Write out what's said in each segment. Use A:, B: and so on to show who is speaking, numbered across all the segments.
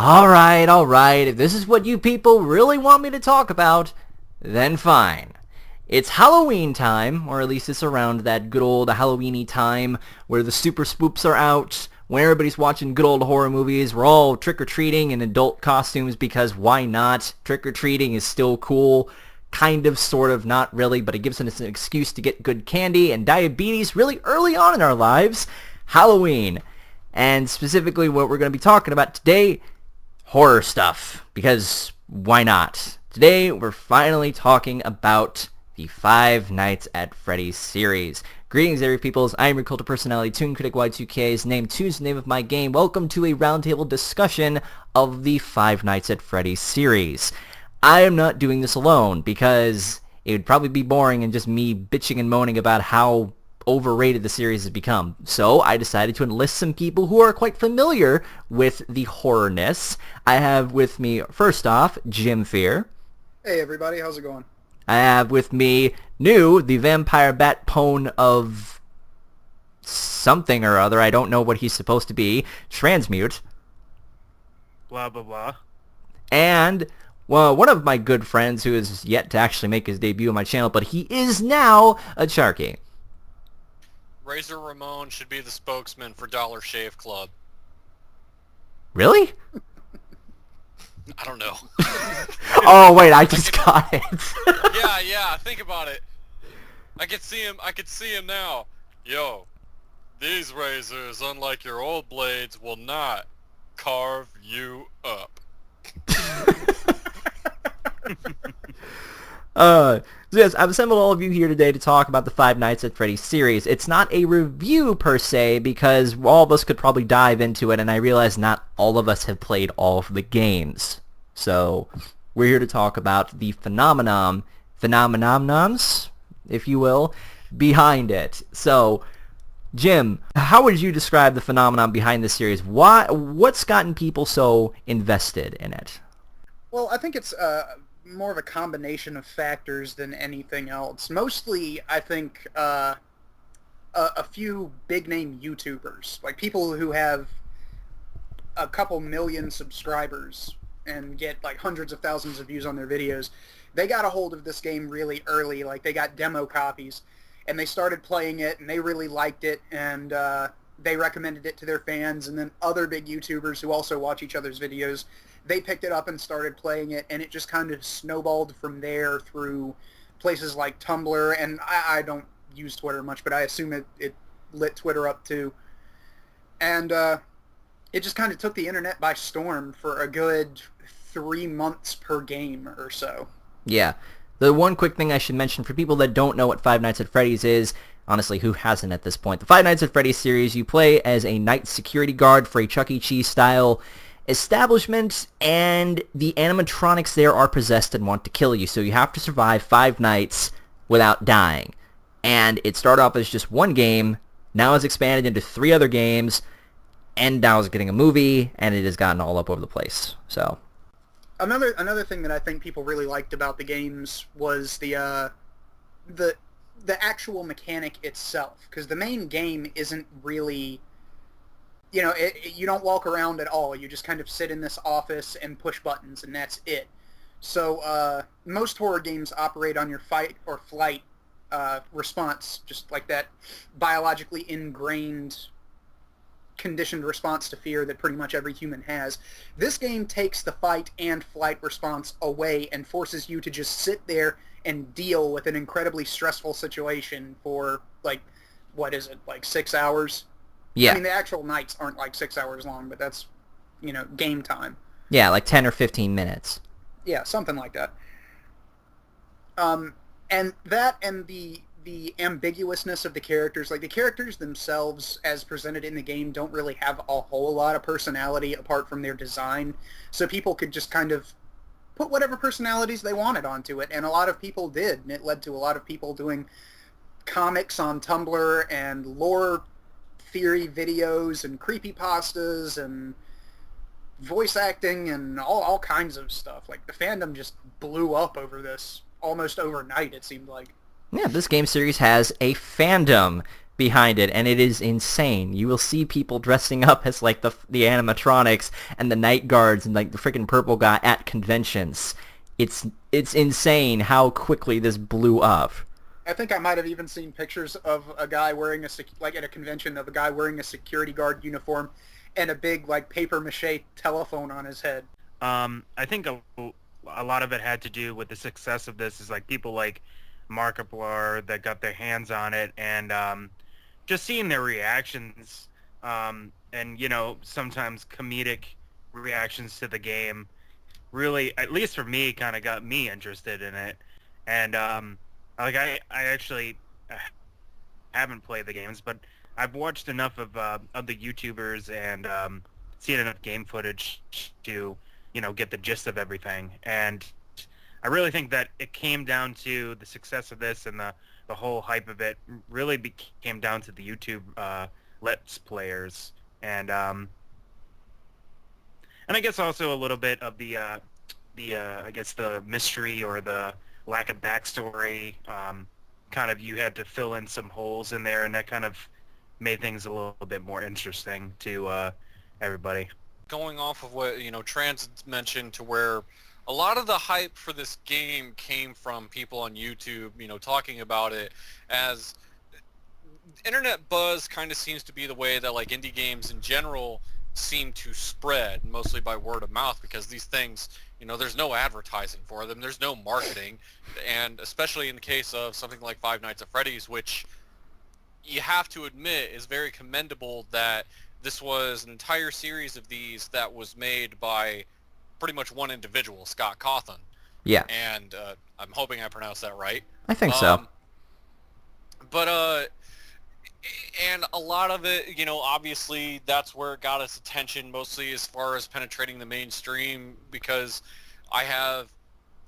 A: Alright, if this is what you people really want me to talk about, then fine. It's Halloween time, or at least it's around that good old Halloweeny time where the super spoops are out, when everybody's watching good old horror movies, we're all trick-or-treating in adult costumes because why not? Trick-or-treating is still cool. Kind of, sort of, not really, but it gives us an excuse to get good candy and diabetes really early on in our lives. Halloween. And specifically what we're going to be talking about today, horror stuff, because why not? Today we're finally talking about the Five Nights at Freddy's series. Greetings, every peoples. I am your cult of personality, Toon Critic Y2K's name. Toon's the name of my game. Welcome to a roundtable discussion of the Five Nights at Freddy's series. I am not doing this alone because it would probably be boring and just me bitching and moaning about how overrated the series has become. So I decided to enlist some people who are quite familiar with the horrorness. I have with me, first off, Jim Fear.
B: Hey everybody, how's it going?
A: I have with me New, the vampire bat pone of something or other. I don't know what he's supposed to be. Transmute.
C: Blah, blah, blah.
A: And, well, one of my good friends who is yet to actually make his debut on my channel, but he is now a Sharky.
D: Razor Ramon should be the spokesman for Dollar Shave Club.
A: Really?
D: I don't know.
A: Oh, wait, I just got it.
D: yeah, think about it. I could see him now. Yo, these razors, unlike your old blades, will not carve you up.
A: So yes, I've assembled all of you here today to talk about the Five Nights at Freddy's series. It's not a review per se, because all of us could probably dive into it, and I realize not all of us have played all of the games. So we're here to talk about the phenomenons, if you will, behind it. So, Jim, how would you describe the phenomenon behind this series? What's gotten people so invested in it?
B: Well, I think it's more of a combination of factors than anything else. Mostly, I think, a few big-name YouTubers, like people who have a couple million subscribers and get like hundreds of thousands of views on their videos. They got a hold of this game really early, like they got demo copies, and they started playing it, and they really liked it, and they recommended it to their fans, and then other big YouTubers who also watch each other's videos, they picked it up and started playing it, and it just kind of snowballed from there through places like Tumblr, and I don't use Twitter much, but I assume it lit Twitter up too. And it just kind of took the internet by storm for a good 3 months per game or so.
A: Yeah. The one quick thing I should mention for people that don't know what Five Nights at Freddy's is, honestly, who hasn't at this point? The Five Nights at Freddy's series, you play as a night security guard for a Chuck E. Cheese style establishment, and the animatronics there are possessed and want to kill you, so you have to survive 5 nights without dying. And it started off as just one game, now it's expanded into 3 other games, and now it's getting a movie, and it has gotten all up over the place. So
B: another thing that I think people really liked about the games was the actual mechanic itself, because the main game isn't really, you don't walk around at all. You just kind of sit in this office and push buttons, and that's it. So most horror games operate on your fight or flight response, just like that biologically ingrained conditioned response to fear that pretty much every human has. This game takes the fight and flight response away and forces you to just sit there and deal with an incredibly stressful situation for, like, what is it, like 6 hours?
A: Yeah.
B: I mean, the actual nights aren't like 6 hours long, but that's, game time.
A: Yeah, like 10 or 15 minutes.
B: Yeah, something like that. And that and the ambiguousness of the characters, like the characters themselves as presented in the game don't really have a whole lot of personality apart from their design, so people could just kind of put whatever personalities they wanted onto it, and a lot of people did, and it led to a lot of people doing comics on Tumblr and lore theory videos and creepypastas and voice acting and all kinds of stuff. Like, the fandom just blew up over this almost overnight, it seemed like.
A: Yeah, this game series has a fandom behind it, and it is insane. You will see people dressing up as like the animatronics and the night guards and like the freaking purple guy at conventions. It's insane how quickly this blew up.
B: I think I might have even seen pictures of a guy wearing like at a convention of a guy wearing a security guard uniform and a big like paper mache telephone on his head.
C: I think a lot of it had to do with the success of this is like people like Markiplier that got their hands on it, and just seeing their reactions, and sometimes comedic reactions to the game really, at least for me, kind of got me interested in it. And I actually haven't played the games, but I've watched enough of the YouTubers and seen enough game footage to get the gist of everything. And I really think that it came down to the success of this, and the whole hype of it really came down to the YouTube Let's Players, and I guess also a little bit of the I guess the mystery or the lack of backstory. Kind of you had to fill in some holes in there, and that kind of made things a little bit more interesting to everybody.
D: Going off of what Trans mentioned, to where a lot of the hype for this game came from people on YouTube, talking about it, as internet buzz kind of seems to be the way that like indie games in general seem to spread, mostly by word of mouth, because these things, there's no advertising for them, there's no marketing, and especially in the case of something like Five Nights at Freddy's, which you have to admit is very commendable, that this was an entire series of these that was made by pretty much one individual, Scott Cawthon.
A: Yeah.
D: And I'm hoping I pronounced that right.
A: I think so.
D: But and a lot of it, obviously that's where it got us attention, mostly as far as penetrating the mainstream, because I have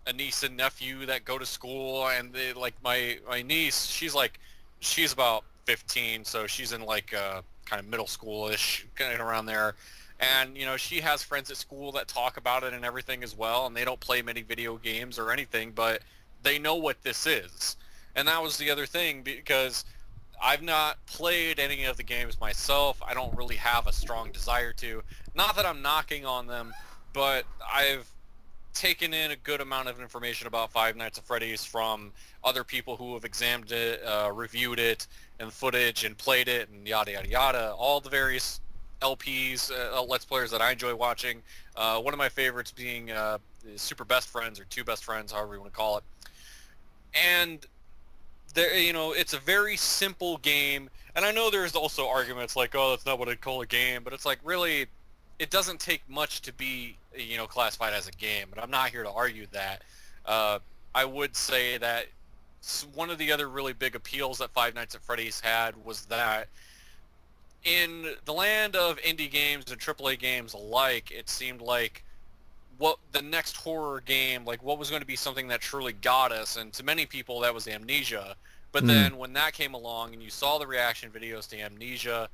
D: a niece and nephew that go to school, and they, like my niece, she's about 15, so she's in like kind of middle school-ish, kind of around there. And, she has friends at school that talk about it and everything as well, and they don't play many video games or anything, but they know what this is. And that was the other thing, because I've not played any of the games myself. I don't really have a strong desire to. Not that I'm knocking on them, but I've taken in a good amount of information about Five Nights at Freddy's from other people who have examined it, reviewed it, and footage, and played it, and yada, yada, yada. All the various LPs, Let's Players that I enjoy watching. One of my favorites being Super Best Friends, or Two Best Friends, however you want to call it. And there, it's a very simple game, and I know there's also arguments like, oh, that's not what I'd call a game, but it's like, really, it doesn't take much to be, classified as a game, but I'm not here to argue that. I would say that one of the other really big appeals that Five Nights at Freddy's had was that in the land of indie games and AAA games alike, it seemed like what the next horror game, like what was going to be something that truly got us, and to many people that was Amnesia. But then when that came along and you saw the reaction videos to Amnesia,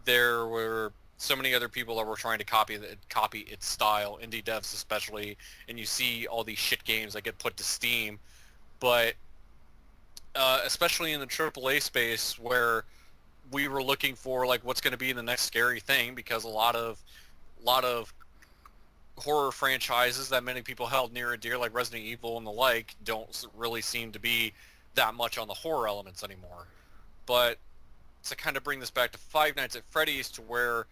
D: there were so many other people that were trying to copy its style, indie devs especially, and you see all these shit games that get put to Steam. But especially in the AAA space, where we were looking for like what's going to be the next scary thing, because a lot of horror franchises that many people held near and dear, like Resident Evil and the like, don't really seem to be that much on the horror elements anymore. But to kind of bring this back to Five Nights at Freddy's, to where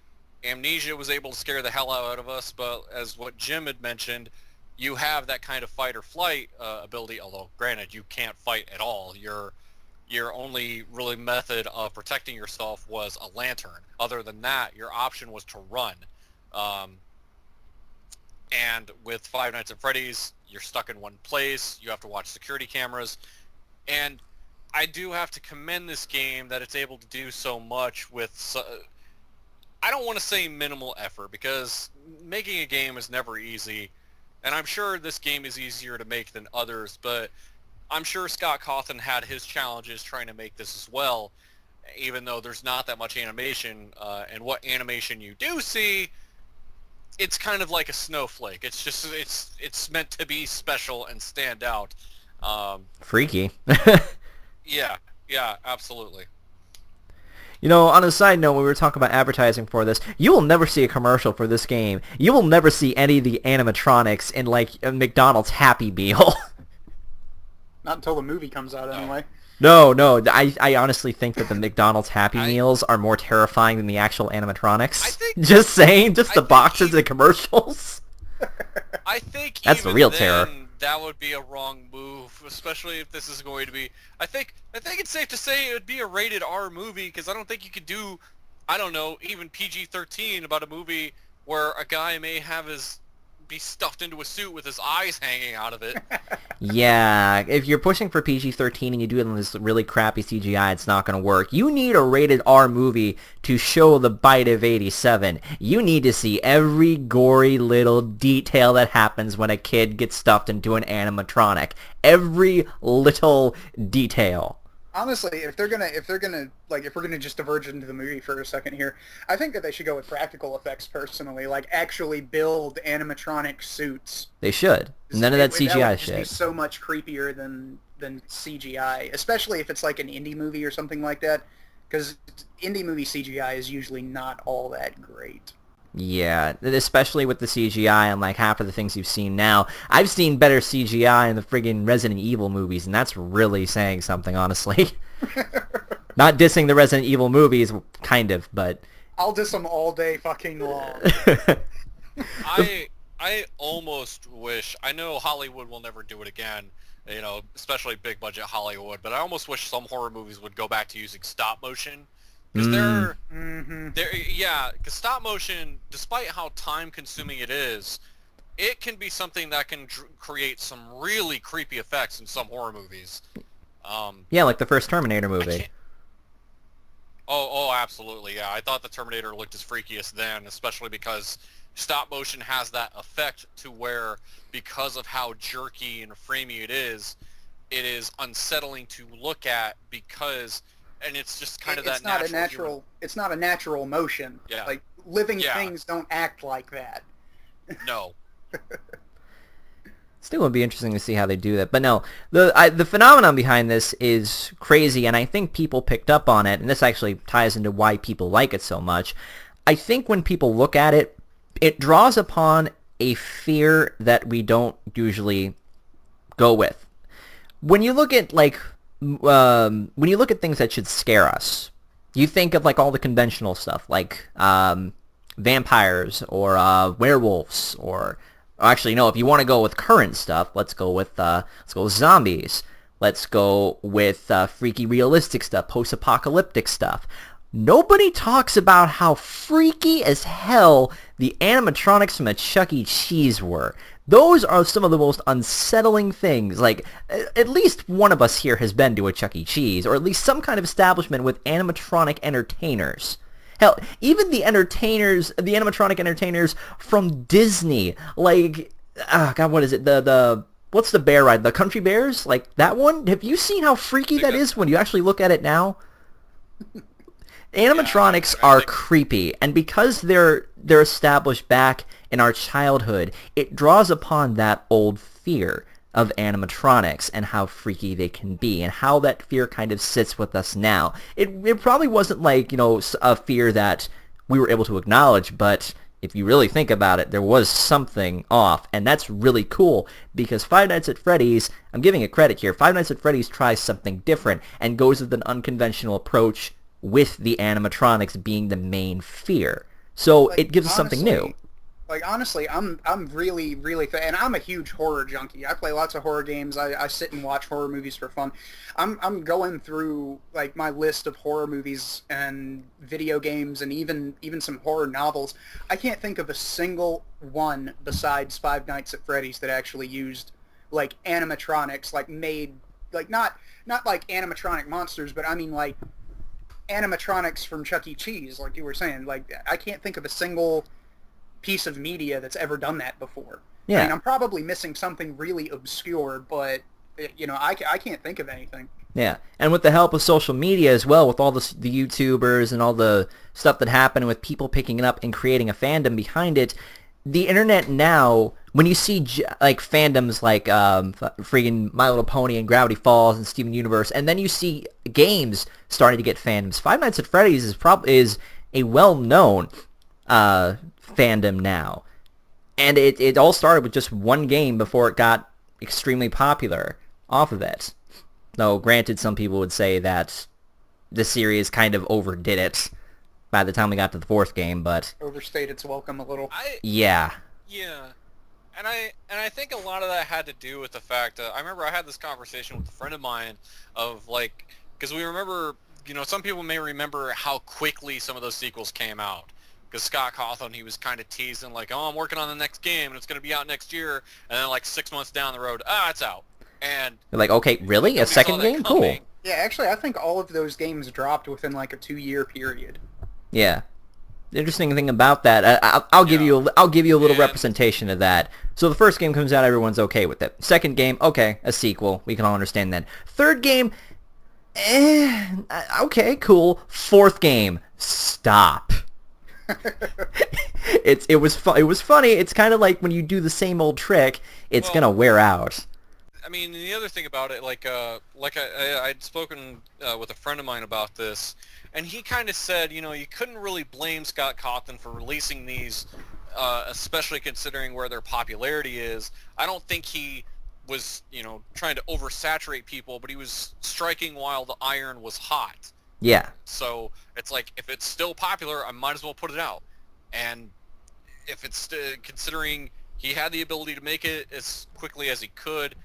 D: Amnesia was able to scare the hell out of us, but as what Jim had mentioned, you have that kind of fight or flight ability, although granted you can't fight at all. Your only really method of protecting yourself was a lantern. Other than that, your option was to run. And with Five Nights at Freddy's, you're stuck in one place. You have to watch security cameras. And I do have to commend this game that it's able to do so much with, I don't want to say minimal effort, because making a game is never easy. And I'm sure this game is easier to make than others, but I'm sure Scott Cawthon had his challenges trying to make this as well, even though there's not that much animation. And what animation you do see, it's kind of like a snowflake. It's just, it's meant to be special and stand out.
A: Freaky.
D: Yeah, Yeah, absolutely.
A: You know, on a side note, when we were talking about advertising for this, you will never see a commercial for this game. You will never see any of the animatronics in, like, a McDonald's Happy Meal.
B: Not until the movie comes out,
D: No.
B: anyway.
A: No, I honestly think that the McDonald's Happy
D: I-
A: Meals are more terrifying than the actual animatronics.
D: I think-
A: Just saying, just
D: I
A: the
D: think
A: boxes
D: even-
A: and commercials.
D: I think
A: That's the
D: even
A: real
D: then,
A: terror.
D: that would be a wrong move, especially if this is going to be. I think it's safe to say it would be a rated R movie because I don't think you could do, I don't know, even PG-13 about a movie where a guy may have be stuffed into a suit with his eyes hanging out of it.
A: Yeah, if you're pushing for PG-13 and you do it in this really crappy CGI, it's not going to work. You need a rated R movie to show the bite of 87. You need to see every gory little detail that happens when a kid gets stuffed into an animatronic. Every little detail.
B: Honestly, if we're gonna just diverge into the movie for a second here, I think that they should go with practical effects personally, like actually build animatronic suits.
A: They should. None of that
B: That
A: CGI
B: would just be
A: shit.
B: so much creepier than CGI, especially if it's like an indie movie or something like that, because indie movie CGI is usually not all that great.
A: Yeah, especially with the CGI and like half of the things you've seen now. I've seen better CGI in the friggin' Resident Evil movies, and that's really saying something, honestly. Not dissing the Resident Evil movies, kind of, but...
B: I'll diss them all day fucking long.
D: I almost wish, I know Hollywood will never do it again, you know, especially big budget Hollywood, but I almost wish some horror movies would go back to using stop motion. Because
B: Mm-hmm.
D: because stop motion, despite how time consuming it is, it can be something that can create some really creepy effects in some horror movies.
A: Yeah, like the first Terminator
D: I
A: movie.
D: can't- Oh, absolutely, yeah. I thought the Terminator looked as freakiest then, especially because stop motion has that effect to where, because of how jerky and framey it is unsettling to look at and it's just kind of
B: It's
D: that
B: not
D: natural.
B: a natural. It's not a natural motion.
D: Yeah.
B: Like living
D: Yeah.
B: things don't act like that.
D: No.
A: Still would be interesting to see how they do that. But no, the phenomenon behind this is crazy, and I think people picked up on it, and this actually ties into why people like it so much. I think when people look at it, it draws upon a fear that we don't usually go with. When you look at when you look at things that should scare us, you think of like all the conventional stuff, like vampires or werewolves, or actually no, if you want to go with current stuff, let's go with zombies. Let's go with freaky realistic stuff, post-apocalyptic stuff. Nobody talks about how freaky as hell the animatronics from a Chuck E. Cheese were. Those are some of the most unsettling things. Like, at least one of us here has been to a Chuck E. Cheese, or at least some kind of establishment with animatronic entertainers. Hell, even the animatronic entertainers from Disney, like, God, what is it? What's the bear ride? The Country Bears? Like, that one? Have you seen how freaky that is when you actually look at it now? Animatronics
D: I
A: are
D: think-
A: creepy, and because they're established back in our childhood, it draws upon that old fear of animatronics and how freaky they can be, and how that fear kind of sits with us now. It probably wasn't like, a fear that we were able to acknowledge, but if you really think about it, there was something off, and that's really cool, because Five Nights at Freddy's, I'm giving it credit here, Five Nights at Freddy's tries something different and goes with an unconventional approach with the animatronics being the main fear. So
B: Like,
A: it gives us something new.
B: Honestly, I'm really, really and I'm a huge horror junkie. I play lots of horror games. I sit and watch horror movies for fun. I'm going through like my list of horror movies and video games and even some horror novels. I can't think of a single one besides Five Nights at Freddy's that actually used like animatronics, like made like not like animatronic monsters, but I mean like animatronics from Chuck E. Cheese, like you were saying. Like I can't think of a single piece of media that's ever done that before.
A: Yeah.
B: I mean, I'm probably missing something really obscure, but I can't think of anything.
A: Yeah, and with the help of social media as well, with all the YouTubers and all the stuff that happened with people picking it up and creating a fandom behind it, the internet now, when you see like fandoms like freaking My Little Pony and Gravity Falls and Steven Universe, and then you see games starting to get fandoms. Five Nights at Freddy's is a well-known fandom now, and it all started with just one game before it got extremely popular off of it. Though, granted, some people would say that the series kind of overdid it by the time we got to the fourth game, but
B: Overstayed its welcome a little.
A: yeah.
D: Yeah, and I think a lot of that had to do with the fact that I remember I had this conversation with a friend of mine of like, because we remember, some people may remember how quickly some of those sequels came out. Because Scott Cawthon, he was kind of teasing like, oh, I'm working on the next game and it's going to be out next year, and then like 6 months down the road, it's out. And
A: You're like, okay, really? A
D: nobody saw
A: second
D: that
A: game? Cool.
D: coming.
B: Yeah, actually, I think all of those games dropped within like a 2-year period.
A: Yeah. The interesting thing about that, I'll give you a little
D: And-
A: representation of that. So the first game comes out, everyone's okay with it. Second game, okay, a sequel, we can all understand that. Third game, okay, cool. Fourth game, stop. It was funny. It's kind of like when you do the same old trick, it's
D: Well-
A: gonna wear out.
D: I mean, the other thing about it, I'd spoken with a friend of mine about this, and he kind of said, you couldn't really blame Scott Cawthon for releasing these, especially considering where their popularity is. I don't think he was, trying to oversaturate people, but he was striking while the iron was hot.
A: Yeah.
D: So it's like, if it's still popular, I might as well put it out. And if it's considering he had the ability to make it as quickly as he could,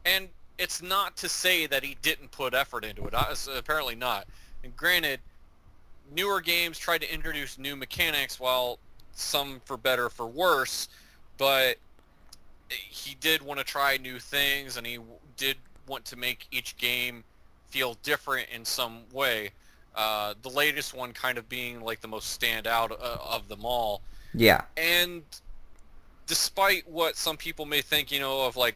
D: and it's not to say that he didn't put effort into it. Apparently not. And granted, newer games tried to introduce new mechanics, while some for better, for worse, but he did want to try new things, and he did want to make each game feel different in some way. The latest one kind of being like the most standout of them all.
A: Yeah.
D: And despite what some people may think, of like,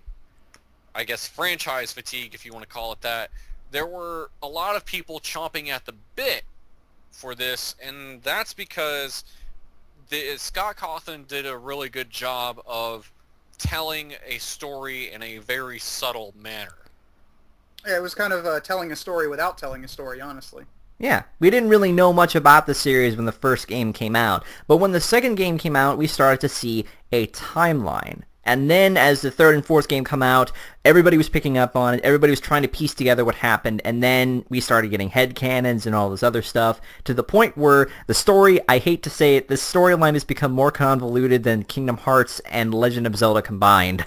D: I guess, franchise fatigue, if you want to call it that, there were a lot of people chomping at the bit for this, and that's because Scott Cawthon did a really good job of telling a story in a very subtle manner.
B: Yeah, it was kind of telling a story without telling a story, honestly.
A: Yeah, we didn't really know much about the series when the first game came out, but when the second game came out, we started to see a timeline. And then as the third and fourth game come out, everybody was picking up on it, everybody was trying to piece together what happened, and then we started getting headcanons and all this other stuff, to the point where the story, I hate to say it, the storyline has become more convoluted than Kingdom Hearts and Legend of Zelda combined.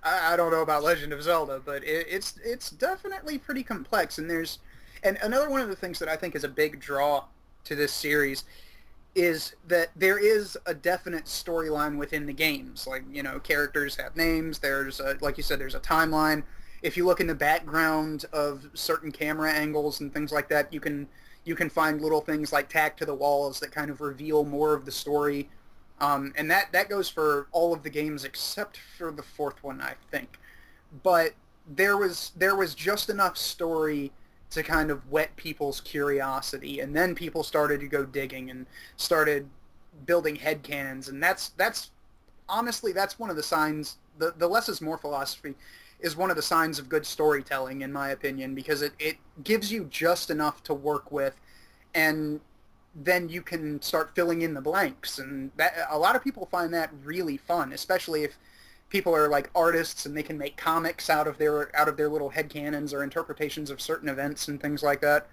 B: I don't know about Legend of Zelda, but it's definitely pretty complex. And another one of the things that I think is a big draw to this series is that there is a definite storyline within the games. Like, characters have names. There's, like you said, there's a timeline. If you look in the background of certain camera angles and things like that, you can find little things like tacked to the walls that kind of reveal more of the story. And that goes for all of the games except for the fourth one, I think. But there was just enough story to kind of whet people's curiosity, and then people started to go digging and started building headcanons, and that's honestly, that's one of the signs. The less is more philosophy is one of the signs of good storytelling, in my opinion, because it gives you just enough to work with, and then you can start filling in the blanks, and that, a lot of people find that really fun, especially if people are like artists and they can make comics out of their little headcanons or interpretations of certain events and things like that.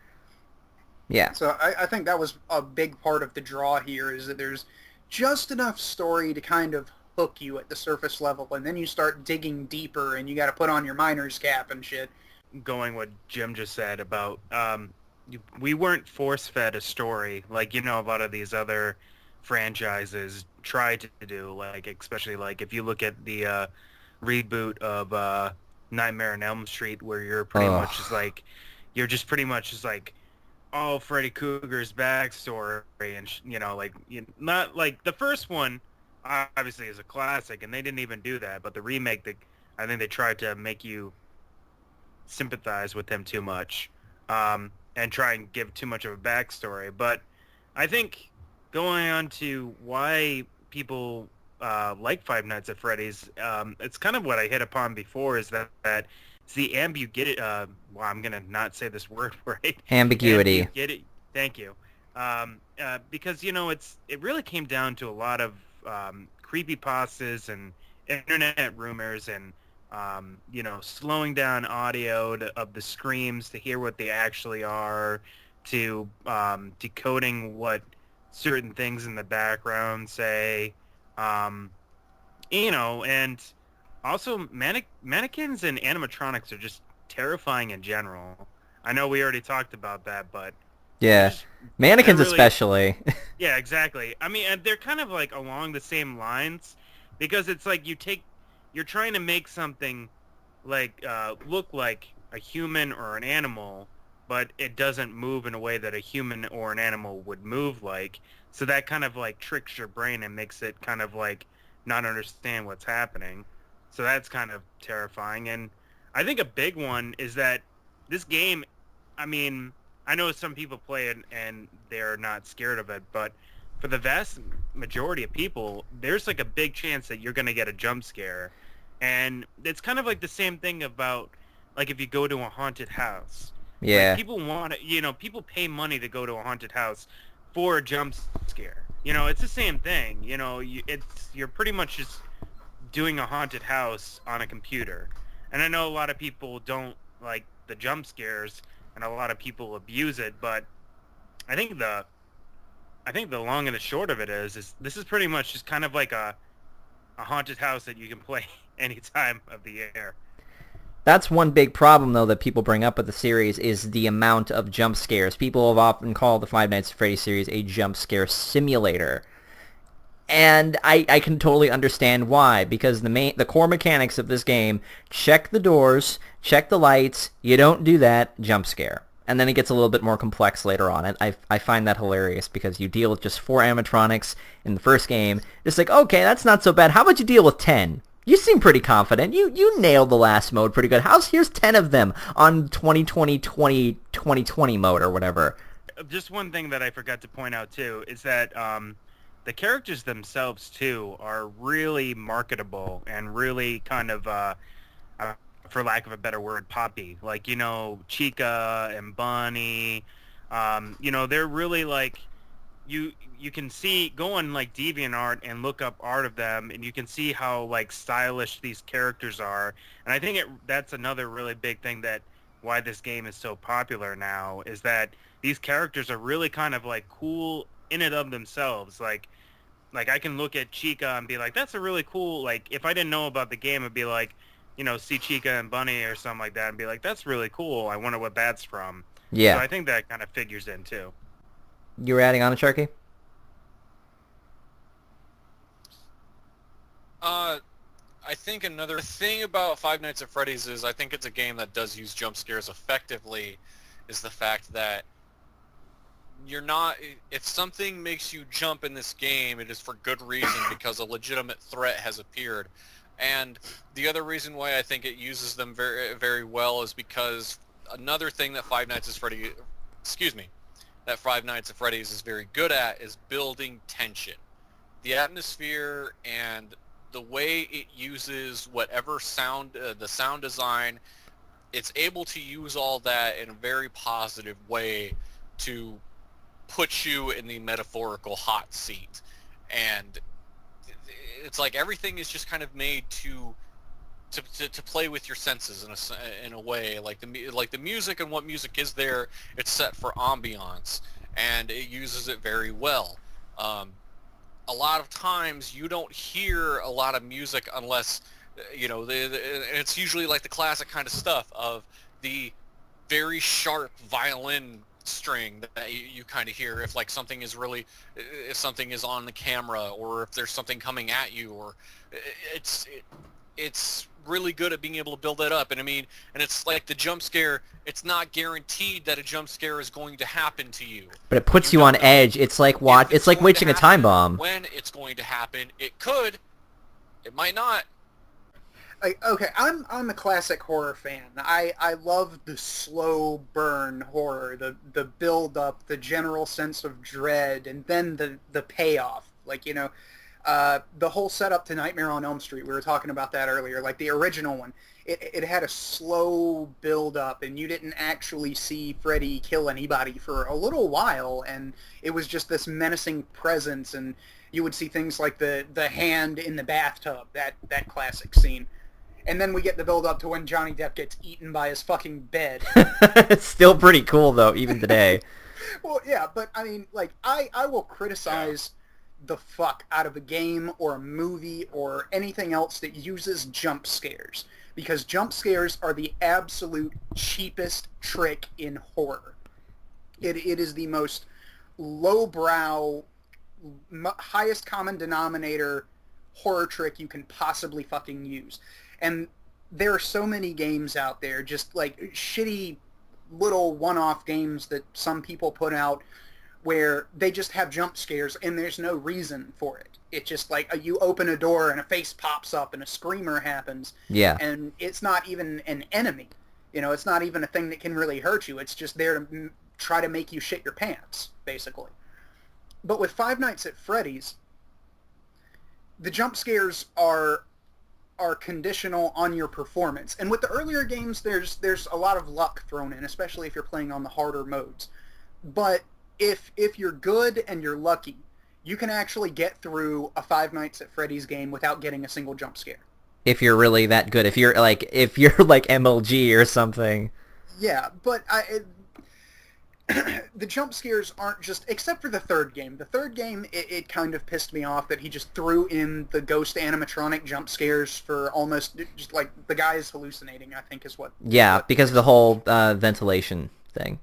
A: Yeah.
B: So I think that was a big part of the draw here, is that there's just enough story to kind of hook you at the surface level, and then you start digging deeper and you got to put on your miner's cap and shit.
C: Going what Jim just said about we weren't force-fed a story like a lot of these other franchises try to do, like especially like if you look at the reboot of Nightmare on Elm Street, where you're pretty much just pretty much just like all Freddy Krueger's backstory, and not like the first one obviously is a classic, and they didn't even do that, but the remake, I think they tried to make you sympathize with him too much, and try and give too much of a backstory. But I think going on to why people like Five Nights at Freddy's, it's kind of what I hit upon before, is that it's the ambiguity. Well, I'm gonna not say this word right.
A: Ambiguity.
C: Ambiguity. Thank you. Because it really came down to a lot of creepypastas and internet rumors and slowing down audio of the screams to hear what they actually are, to decoding what certain things in the background say, and also mannequins and animatronics are just terrifying in general. I know we already talked about that, but
A: Yeah.
C: just,
A: Mannequins
C: really,
A: especially.
C: yeah, exactly. I mean, and they're kind of like along the same lines, because it's like you're trying to make something like look like a human or an animal, but it doesn't move in a way that a human or an animal would move like. So that kind of like tricks your brain and makes it kind of like not understand what's happening. So that's kind of terrifying. And I think a big one is that this game, I mean, I know some people play it and they're not scared of it, but for the vast majority of people, there's like a big chance that you're going to get a jump scare. And it's kind of like the same thing about like if you go to a haunted house. Like
A: Yeah.
C: people want to, people pay money to go to a haunted house for a jump scare. It's the same thing. You're pretty much just doing a haunted house on a computer. And I know a lot of people don't like the jump scares and a lot of people abuse it, but I think the long and the short of it is this is pretty much just kind of like a haunted house that you can play any time of the year.
A: That's one big problem, though, that people bring up with the series is the amount of jump scares. People have often called the Five Nights at Freddy's series a jump scare simulator. And I can totally understand why, because the core mechanics of this game, check the doors, check the lights, you don't do that, jump scare. And then it gets a little bit more complex later on. And I find that hilarious because you deal with just 4 animatronics in the first game. It's like, okay, that's not so bad. How about you deal with 10? You seem pretty confident. You nailed the last mode pretty good. Here's 10 of them on 2020 mode or whatever.
C: Just one thing that I forgot to point out too is that the characters themselves too are really marketable and really kind of for lack of a better word, poppy. Like, Chica and Bunny, they're really like, you can see, go on like DeviantArt and look up art of them, and you can see how like stylish these characters are. And I think that's another really big thing that why this game is so popular now, is that these characters are really kind of like cool in and of themselves. Like I can look at Chica and be like, that's a really cool, like if I didn't know about the game, I'd be like, see Chica and Bunny or something like that and be like, that's really cool. I wonder what that's from.
A: Yeah.
C: So I think that kind of figures in too.
A: You were adding on a Sharky?
D: I think another thing about Five Nights at Freddy's is I think it's a game that does use jump scares effectively, is the fact that you're not, if something makes you jump in this game, it is for good reason, because a legitimate threat has appeared. And the other reason why I think it uses them very, very well is because another thing that Five Nights at Freddy's is very good at is building tension. The atmosphere and the way it uses whatever sound, the sound design, it's able to use all that in a very positive way to put you in the metaphorical hot seat. And it's like everything is just kind of made to play with your senses in a way. Like the music and what music is there, it's set for ambiance, and it uses it very well. A lot of times you don't hear a lot of music unless, it's usually like the classic kind of stuff of the very sharp violin string that you kind of hear if like something is really, if something is on the camera, or if there's something coming at you, or it's really good at being able to build that up. And I mean, and it's like the jump scare, it's not guaranteed that a jump scare is going to happen to you,
A: but it puts you on edge. It's like it's like witching a time bomb.
D: When it's going to happen, it could, it might not.
B: Okay, I'm a classic horror fan. I love the slow burn horror, the build up, the general sense of dread, and then the payoff. Like, The whole setup to Nightmare on Elm Street, we were talking about that earlier, like the original one, it had a slow build up, and you didn't actually see Freddy kill anybody for a little while, and it was just this menacing presence, and you would see things like the hand in the bathtub, that classic scene. And then we get the build up to when Johnny Depp gets eaten by his fucking bed.
A: It's still pretty cool, though, even today.
B: Well, yeah, but I mean, like, I will criticize the fuck out of a game or a movie or anything else that uses jump scares, because jump scares are the absolute cheapest trick in horror. It is the most lowbrow, highest common denominator horror trick you can possibly fucking use. And there are so many games out there, just like shitty little one-off games that some people put out where they just have jump scares and there's no reason for it. It's just like you open a door and a face pops up and a screamer happens.
A: Yeah.
B: And it's not even an enemy. You know, it's not even a thing that can really hurt you. It's just there to try to make you shit your pants, basically. But with Five Nights at Freddy's, the jump scares are conditional on your performance. And with the earlier games, there's a lot of luck thrown in, especially if you're playing on the harder modes. But if you're good and you're lucky, you can actually get through a Five Nights at Freddy's game without getting a single jump scare.
A: If you're really that good, if you're like MLG or something.
B: Yeah, but the jump scares aren't just, except for the third game. The third game, it kind of pissed me off that he just threw in the ghost animatronic jump scares for almost, just like, the guy is hallucinating, I think is what...
A: Yeah, because of the whole ventilation thing.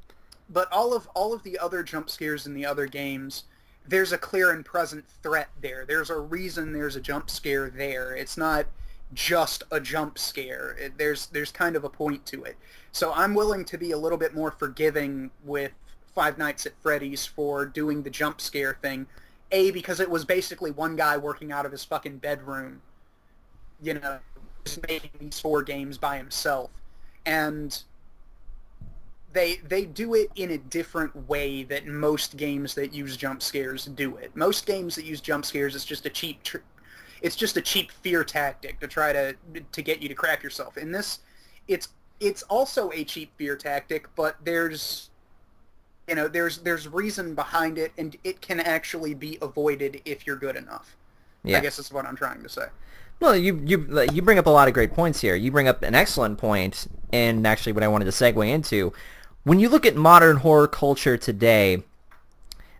B: But all of the other jump scares in the other games, there's a clear and present threat there. There's a reason there's a jump scare there. It's not just a jump scare. There's kind of a point to it. So I'm willing to be a little bit more forgiving with Five Nights at Freddy's for doing the jump scare thing. A, because it was basically one guy working out of his fucking bedroom, you know, just making these 4 games by himself. And they do it in a different way that most games that use jump scares do it. Most games that use jump scares, it's just a cheap fear tactic to try to get you to crap yourself. In this, it's also a cheap fear tactic, but there's reason behind it, and it can actually be avoided if you're good enough. Yeah. I guess that's what I'm trying to say.
A: Well, you bring up a lot of great points here. You bring up an excellent point, and actually what I wanted to segue into. When you look at modern horror culture today,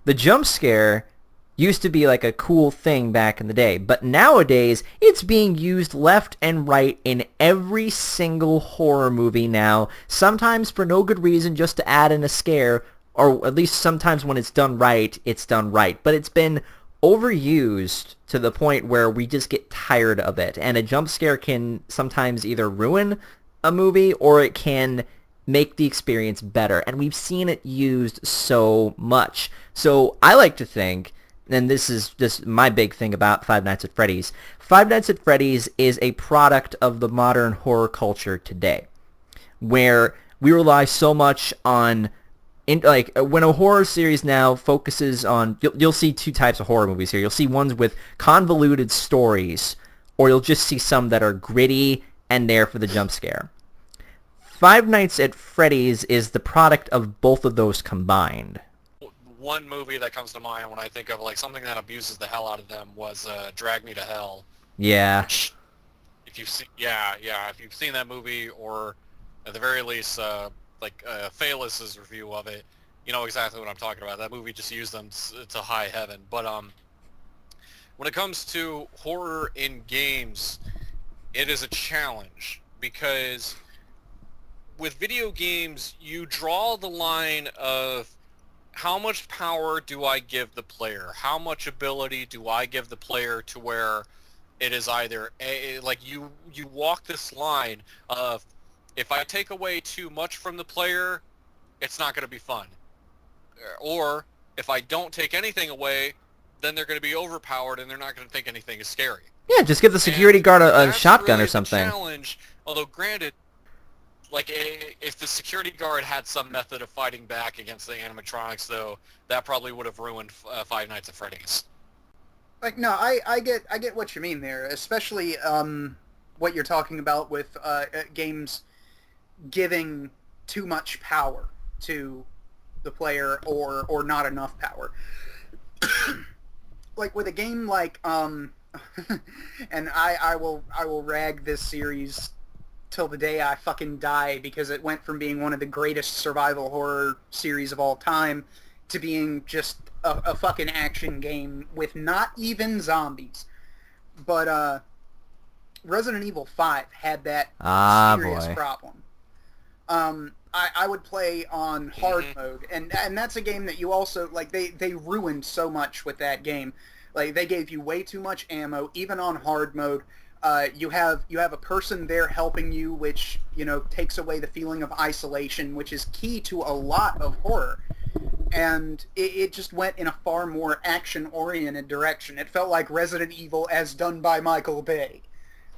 A: the jump scare used to be like a cool thing back in the day, but nowadays it's being used left and right in every single horror movie now, sometimes for no good reason, just to add in a scare, or at least sometimes when it's done right, but it's been overused to the point where we just get tired of it, and a jump scare can sometimes either ruin a movie or it can make the experience better, and we've seen it used so much. So I like to think, and this is just my big thing about Five Nights at Freddy's, Five Nights at Freddy's is a product of the modern horror culture today, where we rely so much on, when a horror series now focuses on, you'll see 2 types of horror movies here. You'll see ones with convoluted stories, or you'll just see some that are gritty and there for the jump scare. Five Nights at Freddy's is the product of both of those combined.
D: One movie that comes to mind when I think of like something that abuses the hell out of them was Drag Me to Hell.
A: Yeah.
D: Which, if you've seen that movie, or at the very least, Phaelus's review of it, you know exactly what I'm talking about. That movie just used them to high heaven. But when it comes to horror in games, it is a challenge, because with video games, you draw the line of how much power do I give the player? How much ability do I give the player to where it is either you walk this line of, if I take away too much from the player, it's not going to be fun. Or if I don't take anything away, then they're going to be overpowered and they're not going to think anything is scary.
A: Yeah, just give the security guard a shotgun
D: really
A: or something.
D: The challenge, although granted, like, if the security guard had some method of fighting back against the animatronics, though, that probably would have ruined Five Nights at Freddy's.
B: Like, no, I get what you mean there, especially what you're talking about with games giving too much power to the player or not enough power. Like with a game like and I will rag this series till the day I fucking die, because it went from being one of the greatest survival horror series of all time to being just a fucking action game with not even zombies. But Resident Evil 5 had that serious problem. I would play on hard mode, and that's a game that you also, like, they ruined so much with that game. Like, they gave you way too much ammo, even on hard mode. You have a person there helping you, which, takes away the feeling of isolation, which is key to a lot of horror. And it just went in a far more action-oriented direction. It felt like Resident Evil as done by Michael Bay,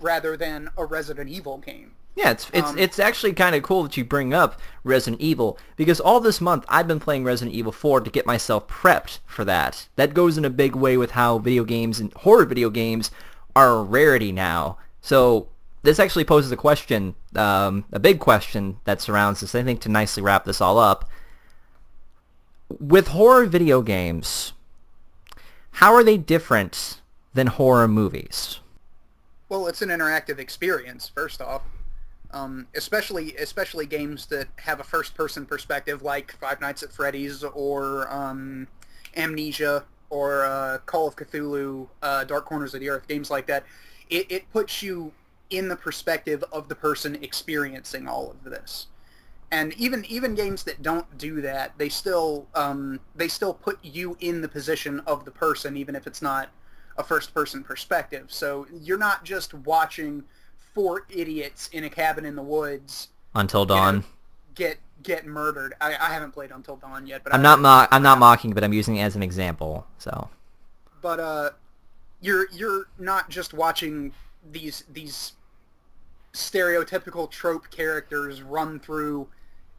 B: rather than a Resident Evil game.
A: Yeah, it's actually kind of cool that you bring up Resident Evil, because all this month I've been playing Resident Evil 4 to get myself prepped for that. That goes in a big way with how video games and horror video games are a rarity now. So this actually poses a question, a big question that surrounds this, I think, to nicely wrap this all up. With horror video games, how are they different than horror movies?
B: Well, it's an interactive experience, first off. Especially games that have a first-person perspective, like Five Nights at Freddy's or Amnesia or Call of Cthulhu, Dark Corners of the Earth, games like that. It puts you in the perspective of the person experiencing all of this. And even games that don't do that, they still put you in the position of the person, even if it's not a first-person perspective. So you're not just watching four idiots in a cabin in the woods
A: Until Dawn
B: get murdered. I haven't played Until Dawn yet, but
A: I'm not mocking, but I'm using it as an example. So,
B: but you're not just watching these stereotypical trope characters run through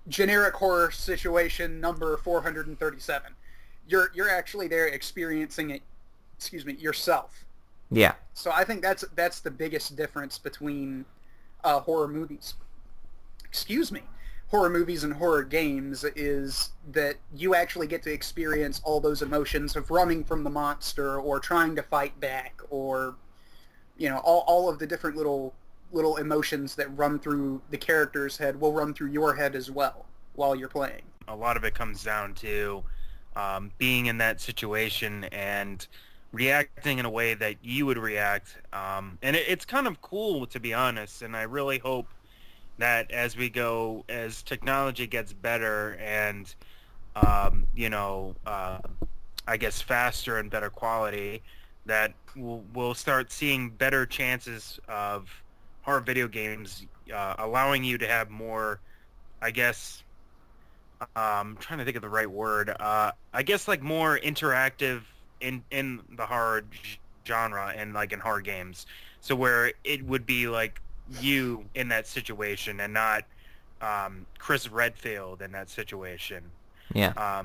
B: generic horror situation number 437. You're actually there experiencing it. Excuse me, yourself.
A: Yeah.
B: So I think that's the biggest difference between horror movies. Excuse me. Horror movies and horror games is that you actually get to experience all those emotions of running from the monster or trying to fight back, or all of the different little emotions that run through the character's head will run through your head as well while you're playing.
C: A lot of it comes down to being in that situation and reacting in a way that you would react. And it's kind of cool, to be honest, and I really hope that as technology gets better and, I guess faster and better quality, that we'll start seeing better chances of horror video games allowing you to have more, I guess, I'm trying to think of the right word, I guess like more interactive in the horror genre and like in horror games, so where it would be like you in that situation and not Chris Redfield in that situation.
A: Yeah.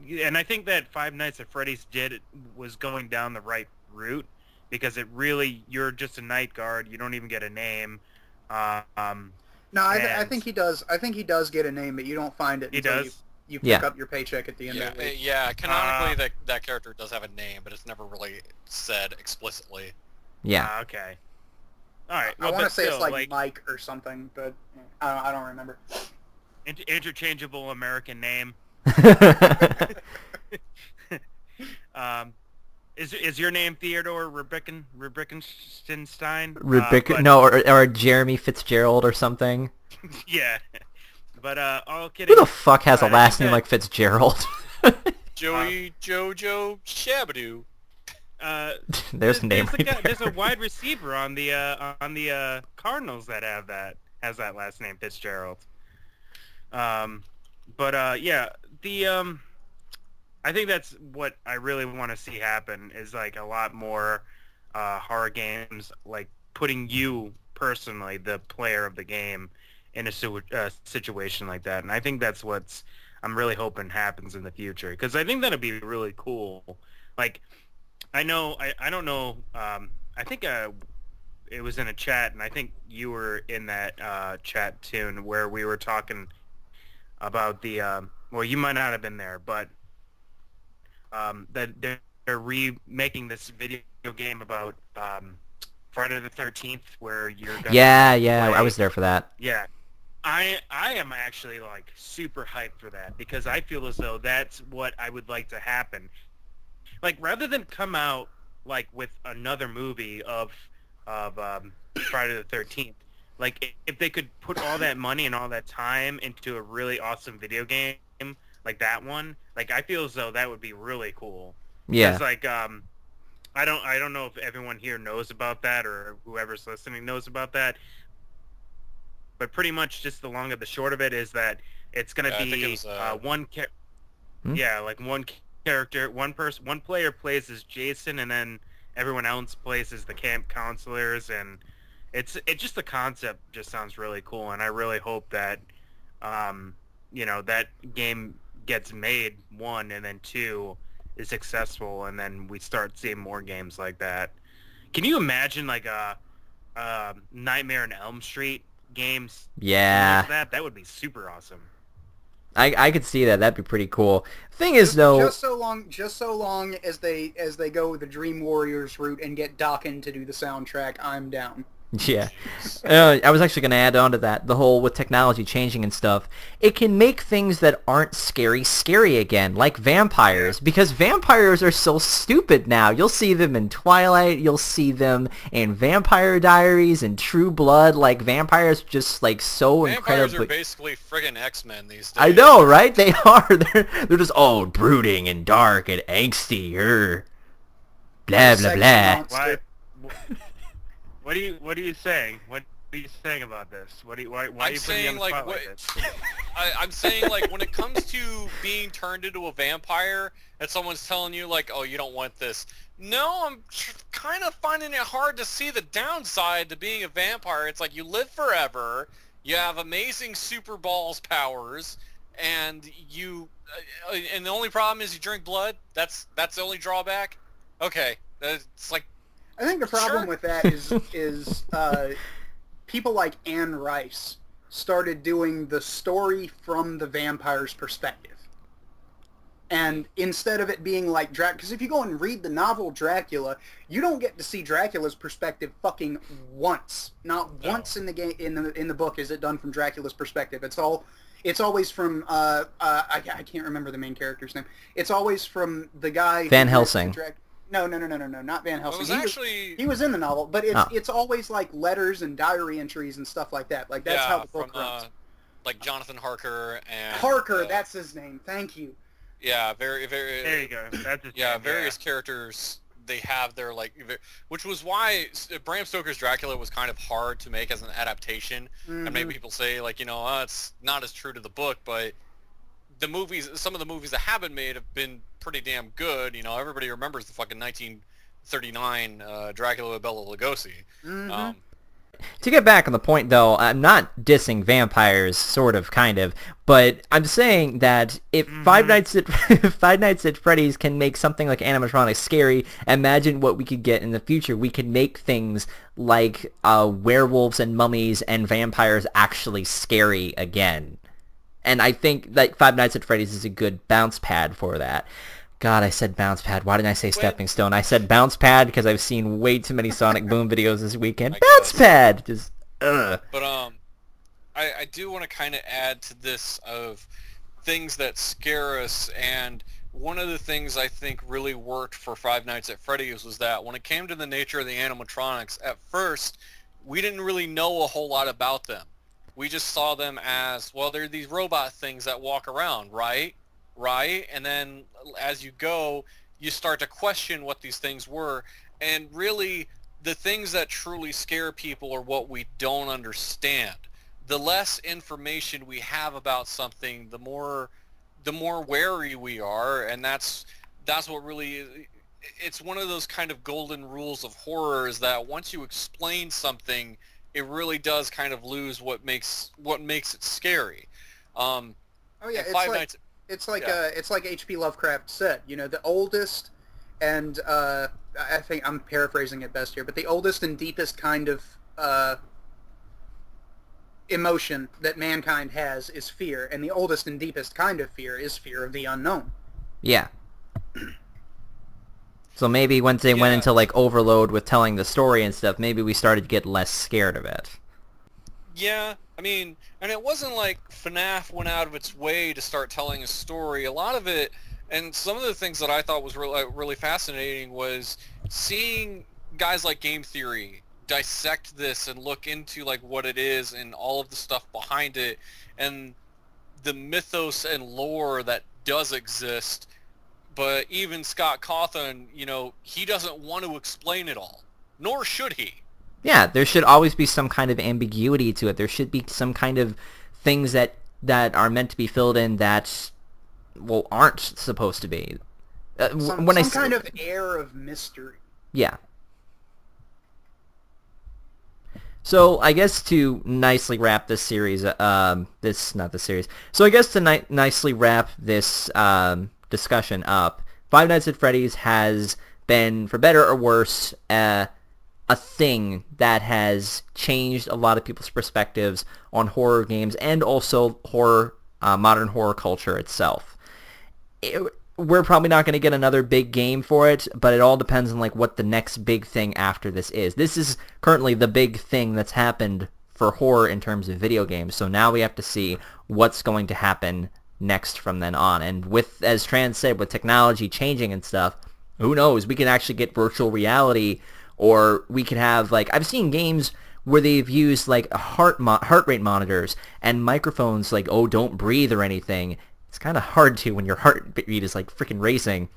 C: And I think that Five Nights at Freddy's was going down the right route, because you're just a night guard, you don't even get a name.
B: No, I think he does. I think he does get a name, but you don't find it until you pick up your paycheck at the end of the week.
D: Yeah, canonically that character does have a name, but it's never really said explicitly.
A: Yeah.
C: Okay. All right.
B: I want to say it's like Mike or something, but I don't remember.
C: Interchangeable American name. Is your name Theodore Ribickenstein?
A: Or Jeremy Fitzgerald or something.
C: Yeah, but all kidding.
A: Who the fuck has a last name like Fitzgerald?
D: Joey Jojo Shabadoo.
A: There's a name.
C: There's a wide receiver on the Cardinals that has that last name, Fitzgerald. I think that's what I really want to see happen, is like a lot more horror games, like putting you personally, the player of the game, in a situation like that. And I think that's I'm really hoping happens in the future, because I think that'd be really cool. Like, I know. I don't know. I think it was in a chat, and I think you were in that chat too, and where we were talking about the. Well, you might not have been there, but that they're remaking this video game about Friday the 13th, where you're gonna
A: Yeah,
C: play.
A: I was there for that.
C: Yeah, I am actually like super hyped for that because I feel as though that's what I would like to happen. Like rather than come out like with another movie of Friday the 13th, like if they could put all that money and all that time into a really awesome video game like that one, like I feel as though that would be really cool.
A: Yeah.
C: Because like I don't know if everyone here knows about that or whoever's listening knows about that. But pretty much just the long and the short of it is that it's going to
D: I think it
C: be
D: was,
C: yeah, like one character, one player plays as Jason, and then everyone else plays as the camp counselors, and it just the concept just sounds really cool, and I really hope that that game gets made, one, and then two is successful, and then we start seeing more games like that. Can you imagine like a Nightmare on Elm Street games?
A: Yeah.
C: Like that would be super awesome.
A: I could see that. That'd be pretty cool. Thing is, though,
B: just so long as they go the Dream Warriors route and get Dokken to do the soundtrack, I'm down.
A: yeah. I was actually going to add on to that. The whole with technology changing and stuff, it can make things that aren't scary again, like vampires, because vampires are so stupid now. You'll see them in Twilight. You'll see them in Vampire Diaries and True Blood. Like vampires, just like so
D: Vampires
A: incredibly.
D: are basically friggin' X-Men these days.
A: I know, right? They are. They're just brooding and dark and angsty. Blah blah
B: Sexy
A: blah.
B: monster.
C: Why? What are you saying? What are you saying about this? Why are
D: I'm
C: you putting me on
D: saying
C: the
D: like
C: spot
D: what,
C: like this?
D: I'm saying like when it comes to being turned into a vampire and someone's telling you like, oh, you don't want this. No, I'm kind of finding it hard to see the downside to being a vampire. It's like you live forever, you have amazing super balls powers, and and the only problem is you drink blood. That's the only drawback. Okay, it's like.
B: I think the problem
D: Sure.
B: with that is people like Anne Rice started doing the story from the vampire's perspective. And instead of it being like Dracula, because if you go and read the novel Dracula, you don't get to see Dracula's perspective fucking once. Not once in the game in the book is it done from Dracula's perspective. It's always from I can't remember the main character's name. It's always from the guy
A: Van Helsing.
B: No, not Van Helsing.
D: It was actually
B: He was in the novel, but it's always like letters and diary entries and stuff like that. Like that's how the book runs.
D: Like Jonathan Harker and
B: Harker, that's his name. Thank you.
D: Yeah, very.
C: There you go. That's his
D: Yeah,
C: name,
D: various characters. They have their like, which was why Bram Stoker's Dracula was kind of hard to make as an adaptation.
B: Mm-hmm.
D: And maybe people say like, it's not as true to the book, but some of the movies that have been made have been pretty damn good. Everybody remembers the fucking 1939 Dracula with Bela Lugosi.
B: Mm-hmm.
A: To get back on the point, though, I'm not dissing vampires, sort of, kind of, but I'm saying that if Five Nights at Freddy's can make something like animatronics scary, imagine what we could get in the future. We could make things like werewolves and mummies and vampires actually scary again. And I think that Five Nights at Freddy's is a good bounce pad for that. God, I said bounce pad. Why didn't I say stepping stone? I said bounce pad because I've seen way too many Sonic Boom videos this weekend. Bounce pad! Just, ugh.
D: But I do want to kind of add to this of things that scare us, and one of the things I think really worked for Five Nights at Freddy's was that when it came to the nature of the animatronics, at first, we didn't really know a whole lot about them. We just saw them as, well, they're these robot things that walk around, right? And then as you go, you start to question what these things were. And really, the things that truly scare people are what we don't understand. The less information we have about something, the more wary we are. And that's what really, it's one of those kind of golden rules of horror, is that once you explain something, it really does kind of lose what makes it scary.
B: Oh yeah, it's like H.P. Lovecraft said. The oldest and I think I'm paraphrasing it best here, but the oldest and deepest kind of emotion that mankind has is fear, and the oldest and deepest kind of fear is fear of the unknown.
A: Yeah. So maybe once they went into like overload with telling the story and stuff, maybe we started to get less scared of it.
D: Yeah, I mean, and it wasn't like FNAF went out of its way to start telling a story. A lot of it, and some of the things that I thought was really fascinating was seeing guys like Game Theory dissect this and look into like what it is and all of the stuff behind it and the mythos and lore that does exist. But even Scott Cawthon, you know, he doesn't want to explain it all, nor should he.
A: Yeah, there should always be some kind of ambiguity to it. There should be some kind of things that are meant to be filled in that, well, aren't supposed to be.
B: Some kind of air of mystery.
A: Yeah. So I guess to nicely wrap this series, So I guess to nicely wrap this discussion up, Five Nights at Freddy's has been, for better or worse, a thing that has changed a lot of people's perspectives on horror games and also modern horror culture itself. We're probably not going to get another big game for it, but it all depends on like what the next big thing after this is. This is currently the big thing that's happened for horror in terms of video games. So now we have to see what's going to happen next from then on. And with, as Tran said, with technology changing and stuff, who knows? We can actually get virtual reality, or we could have like, I've seen games where they've used like heart rate monitors and microphones like, oh, don't breathe or anything. It's kind of hard to when your heartbeat is like freaking racing.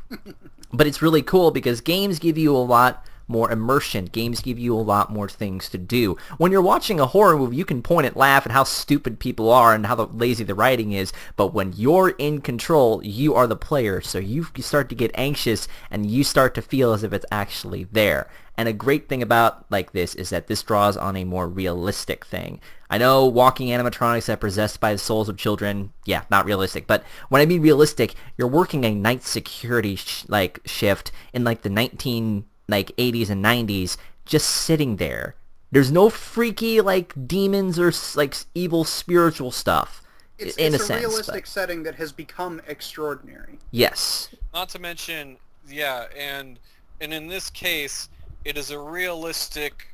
A: But it's really cool because games give you a lot more immersion. Games give you a lot more things to do. When you're watching a horror movie, you can point and laugh at how stupid people are and how lazy the writing is. But when you're in control, you are the player. So you start to get anxious and you start to feel as if it's actually there. And a great thing about like this is that this draws on a more realistic thing. I know walking animatronics that are possessed by the souls of children, yeah, not realistic. But when I mean realistic, you're working a night security shift in like the 80s and 90s, just sitting there. There's no freaky like demons or like evil spiritual stuff.
B: It's
A: a
B: a realistic setting that has become extraordinary.
A: Yes.
D: Not to mention, yeah, and in this case, it is a realistic,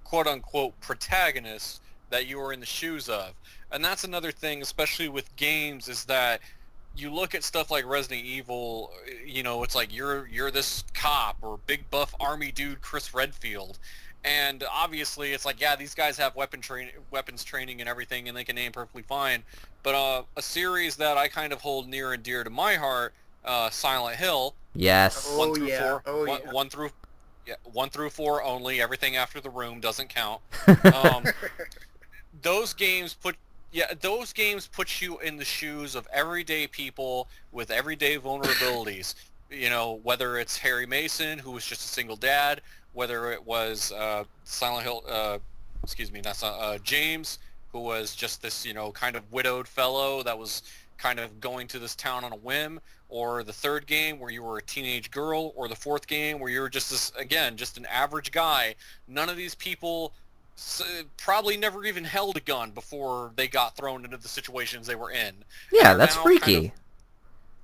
D: quote-unquote, protagonist that you are in the shoes of. And that's another thing, especially with games, is that you look at stuff like Resident Evil, you know, it's like you're this cop or big buff army dude Chris Redfield. And obviously it's like, yeah, these guys have weapons training and everything, and they can aim perfectly fine. But a series that I kind of hold near and dear to my heart, Silent Hill.
A: Yes.
D: 1 through 4. Oh, yeah. 1 through 4 only. Everything after the room doesn't count. Those games put you in the shoes of everyday people with everyday vulnerabilities. You know, whether it's Harry Mason, who was just a single dad, whether it was Silent Hill, James, who was just this, you know, kind of widowed fellow that was kind of going to this town on a whim, or the third game where you were a teenage girl, or the fourth game where you were just an average guy. None of these people probably never even held a gun before they got thrown into the situations they were in.
A: Yeah, that's freaky.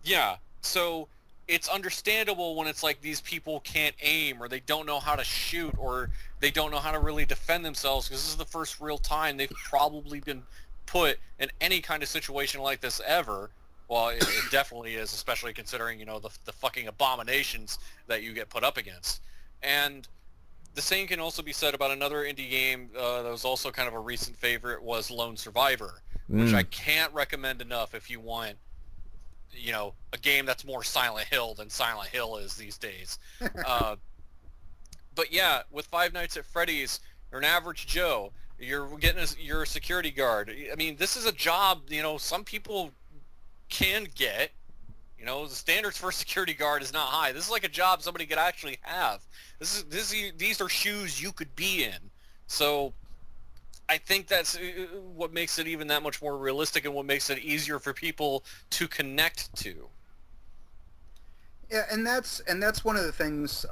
D: Yeah, so it's understandable when it's like these people can't aim, or they don't know how to shoot, or they don't know how to really defend themselves, because this is the first real time they've probably been put in any kind of situation like this ever. Well, it definitely is, especially considering, you know, the fucking abominations that you get put up against. And the same can also be said about another indie game that was also kind of a recent favorite, was Lone Survivor, which I can't recommend enough if you want, you know, a game that's more Silent Hill than Silent Hill is these days. But yeah, with Five Nights at Freddy's, you're an average Joe. You're you're a security guard. I mean, this is a job, you know, some people can get. You know, the standards for a security guard is not high. This is like a job somebody could actually have. These are shoes you could be in. So I think that's what makes it even that much more realistic, and what makes it easier for people to connect to.
B: Yeah, and that's one of the things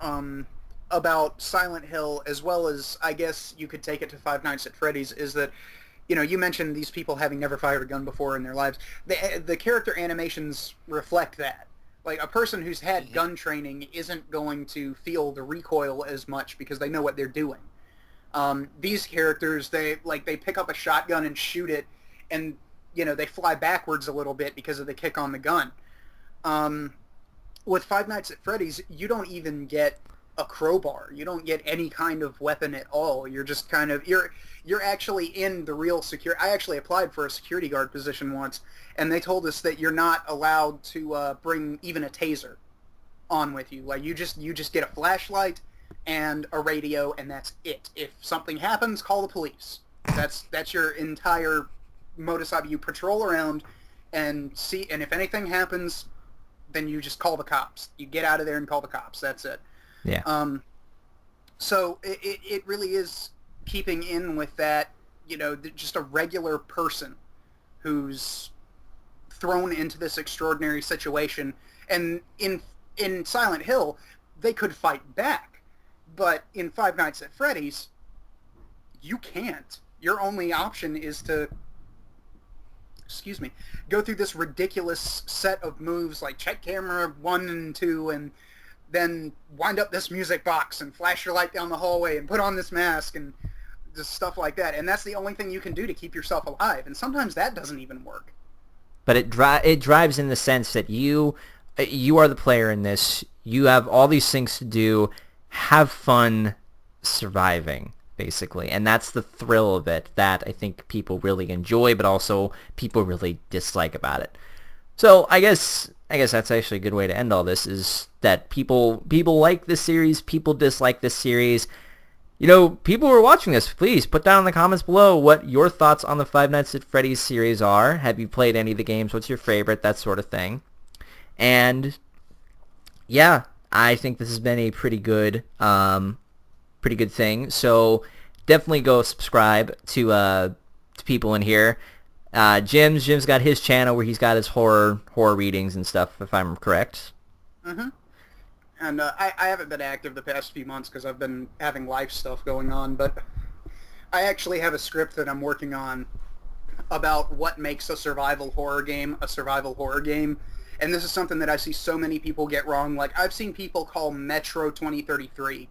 B: about Silent Hill, as well as I guess you could take it to Five Nights at Freddy's, is that you mentioned these people having never fired a gun before in their lives. The character animations reflect that. Like a person who's had gun training isn't going to feel the recoil as much because they know what they're doing. These characters, they pick up a shotgun and shoot it, and they fly backwards a little bit because of the kick on the gun. With Five Nights at Freddy's, you don't even get a crowbar. You don't get any kind of weapon at all. You're just kind of you're actually in the real security. I actually applied for a security guard position once, and they told us that you're not allowed to bring even a taser on with you. Like you just get a flashlight and a radio, and that's it. If something happens, call the police. That's your entire modus operandi. You patrol around and see, and if anything happens, then you just call the cops. You get out of there and call the cops. That's it.
A: Yeah.
B: So it really is keeping in with that, just a regular person who's thrown into this extraordinary situation. And in Silent Hill, they could fight back. But in Five Nights at Freddy's, you can't. Your only option is to go through this ridiculous set of moves like check camera 1 and 2 and then wind up this music box and flash your light down the hallway and put on this mask and just stuff like that. And that's the only thing you can do to keep yourself alive. And sometimes that doesn't even work.
A: But it drives in the sense that you are the player in this. You have all these things to do. Have fun surviving, basically. And that's the thrill of it that I think people really enjoy, but also people really dislike about it. So I guess that's actually a good way to end all this, is that people like this series, people dislike this series. People who are watching this, please put down in the comments below what your thoughts on the Five Nights at Freddy's series are. Have you played any of the games? What's your favorite? That sort of thing. And yeah, I think this has been a pretty good thing. So definitely go subscribe to people in here. Jim's got his channel where he's got his horror readings and stuff, if I'm correct.
B: Mm-hmm. And I haven't been active the past few months because I've been having life stuff going on, but I actually have a script that I'm working on about what makes a survival horror game a survival horror game. And this is something that I see so many people get wrong. Like, I've seen people call Metro 2033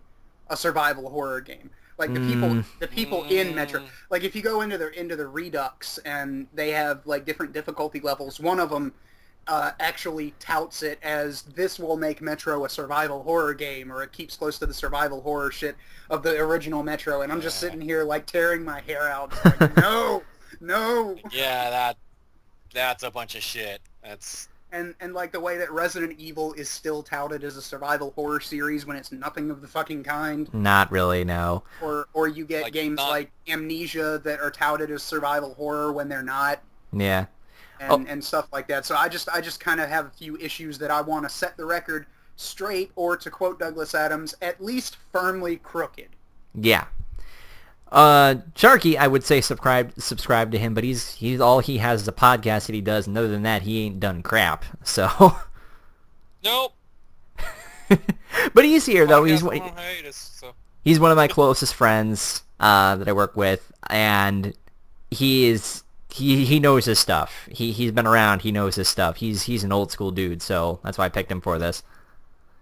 B: a survival horror game. Like, the people in Metro, like, if you go into the Redux and they have like different difficulty levels, one of them actually touts it as this will make Metro a survival horror game, or it keeps close to the survival horror shit of the original Metro. And I'm just sitting here like tearing my hair out. Like, no.
D: Yeah, that's a bunch of shit.
B: And like the way that Resident Evil is still touted as a survival horror series when it's nothing of the fucking kind.
A: Not really, no.
B: Or you get games like Amnesia that are touted as survival horror when they're not.
A: Yeah.
B: And stuff like that. So I just kind of have a few issues that I want to set the record straight, or to quote Douglas Adams, at least firmly crooked.
A: Yeah. Sharky, I would say subscribe to him, but he's all he has is a podcast that he does, and other than that, he ain't done crap. So.
D: Nope.
A: But he's here though.
D: He's
A: one of my closest friends that I work with, and he knows his stuff. He's been around. He knows his stuff. He's an old school dude, so that's why I picked him for this.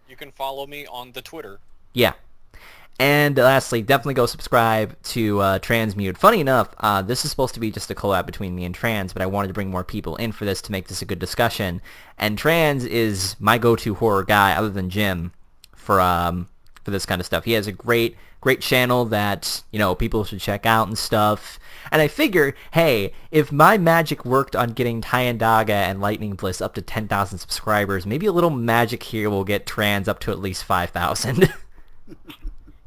D: You can follow me on the Twitter.
A: Yeah. And lastly, definitely go subscribe to Transmute. Funny enough, this is supposed to be just a collab between me and Trans, but I wanted to bring more people in for this to make this a good discussion. And Trans is my go-to horror guy, other than Jim, for this kind of stuff. He has a great channel that people should check out and stuff. And I figure, hey, if my magic worked on getting Tyandaga and Lightning Bliss up to 10,000 subscribers, maybe a little magic here will get Trans up to at least 5,000.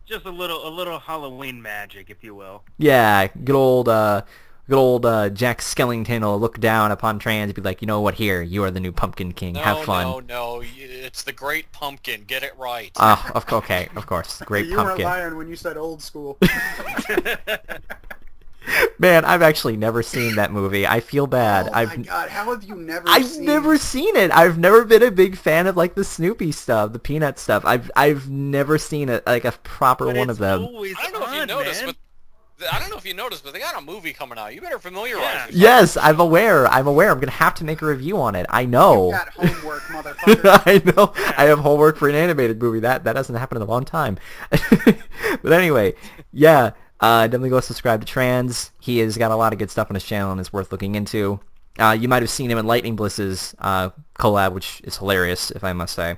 C: Just a little Halloween magic, if you will.
A: Yeah, good old Jack Skellington will look down upon Trans and be like, you know what, here, you are the new Pumpkin King. Have fun.
D: No, it's the Great Pumpkin. Get it right.
A: Okay, of course, Great
B: you
A: Pumpkin.
B: You were lying when you said old school.
A: Man, I've actually never seen that movie. I feel bad.
B: Oh my god, how have you never
A: I've
B: seen...
A: never seen it. I've never been a big fan of like the Snoopy stuff, the Peanut stuff. I've never seen a proper
C: But
A: one
C: it's
A: of them.
C: always
D: I don't know if you
C: on,
D: noticed,
C: man.
D: but I don't know if you noticed, but they got a movie coming out. You better familiarize
C: Yeah.
D: yourself.
A: Yes, I'm aware. I'm gonna have to make a review on it. I know.
B: You got homework, motherfucker.
A: I know. I have homework for an animated movie. That hasn't happened in a long time. But anyway, yeah. Definitely go subscribe to Trans. He has got a lot of good stuff on his channel and it's worth looking into. You might have seen him in Lightning Bliss's collab, which is hilarious, if I must say.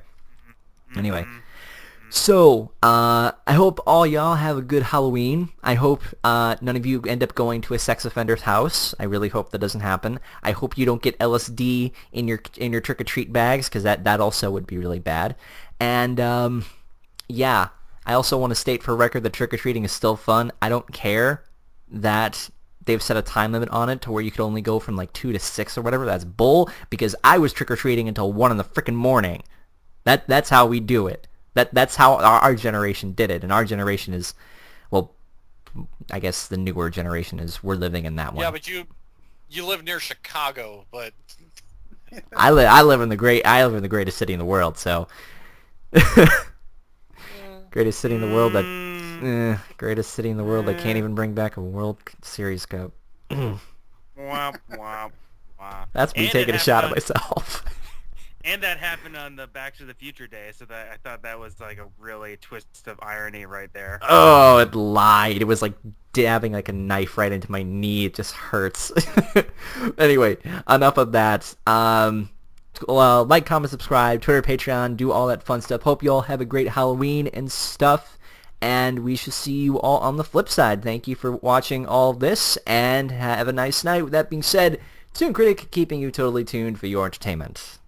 A: Anyway. So, I hope all y'all have a good Halloween. I hope none of you end up going to a sex offender's house. I really hope that doesn't happen. I hope you don't get LSD in your trick-or-treat bags, because that also would be really bad. And, yeah, I also want to state for record that trick-or-treating is still fun. I don't care that they've set a time limit on it to where you could only go from like 2 to 6 or whatever. That's bull, because I was trick-or-treating until 1 in the frickin' morning. That's how we do it. That's how our generation did it, and our generation is, well, I guess the newer generation is, we're living in that one.
D: Yeah, but you live near Chicago, but
A: I live in the greatest city in the world, so greatest city in the world greatest city in the world that can't even bring back a World Series Cup.
C: Womp, womp, womp.
A: That's me
C: And
A: taking
C: it
A: a shot at
C: happened
A: myself.
C: And that happened on the Back to the Future day, so that I thought that was like a really twist of irony right there.
A: Oh, it lied. It was like dabbing like a knife right into my knee. It just hurts. Anyway, enough of that. Like, comment, subscribe, Twitter, Patreon, do all that fun stuff. Hope you all have a great Halloween and stuff. And we shall see you all on the flip side. Thank you for watching all this, and have a nice night. With that being said, Toon Critic keeping you totally tuned for your entertainment.